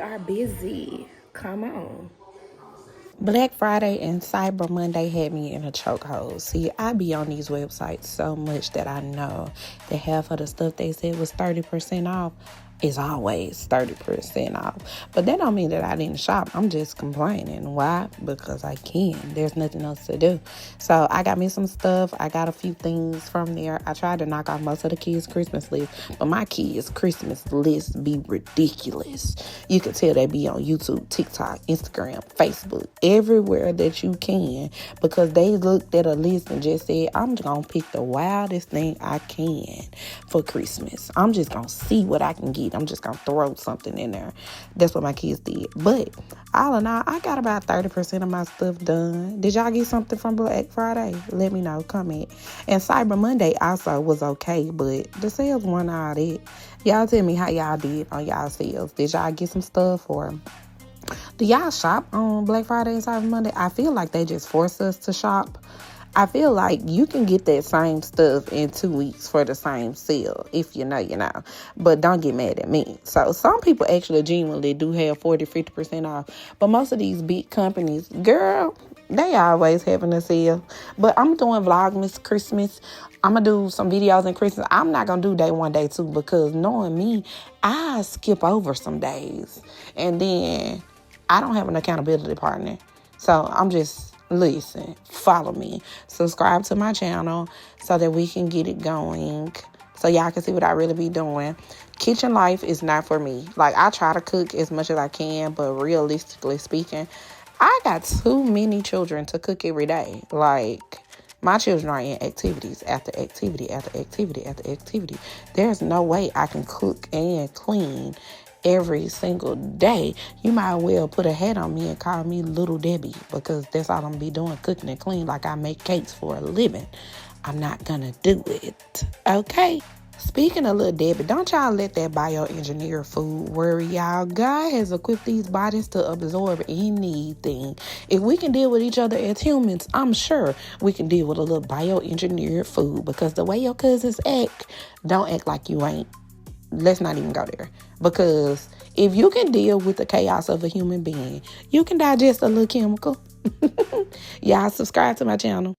are busy. Come on. Black Friday and Cyber Monday had me in a chokehold. See, I be on these websites so much that I know that half of the stuff they said was 30% off is always 30% off. But that don't mean that I didn't shop. I'm just complaining. Why? Because I can. There's nothing else to do. So I got me some stuff. I got a few things from there. I tried to knock off most of the kids' Christmas list, but my kids' Christmas list be ridiculous. You can tell they be on YouTube, TikTok, Instagram, Facebook, everywhere that you can, because they looked at a list and just said, I'm going to pick the wildest thing I can for Christmas. I'm just going to see what I can get. I'm just going to throw something in there. That's what my kids did. But all in all, I got about 30% of my stuff done. Did y'all get something from Black Friday? Let me know. Comment. And Cyber Monday also was okay, but the sales weren't all that. Y'all tell me how y'all did on y'all sales. Did y'all get some stuff, or do y'all shop on Black Friday and Cyber Monday? I feel like they just force us to shop. I feel like you can get that same stuff in 2 weeks for the same sale. If you know, you know. But don't get mad at me. So some people actually genuinely do have 40-50% off. But most of these big companies, girl, they always having a sale. But I'm doing Vlogmas Christmas. I'm going to do some videos in Christmas. I'm not going to do day one, day two, because knowing me, I skip over some days. And then I don't have an accountability partner. So I'm just... Listen, follow me, subscribe to my channel so that we can get it going, so y'all can see what I really be doing. Kitchen life is not for me. Like, I try to cook as much as I can, but realistically speaking, I got too many children to cook every day. Like, my children are in activities after activity after activity after activity. There's no way I can cook and clean every single day. You might well put a hat on me and call me Little Debbie, because that's all I'm gonna be doing, cooking and clean like I make cakes for a living. I'm not gonna do it. Okay? Speaking of Little Debbie, don't y'all let that bioengineered food worry y'all. God has equipped these bodies to absorb anything. If we can deal with each other as humans, I'm sure we can deal with a little bioengineered food, because the way your cousins act, don't act like you ain't. Let's not even go there. Because if you can deal with the chaos of a human being, you can digest a little chemical. Y'all subscribe to my channel.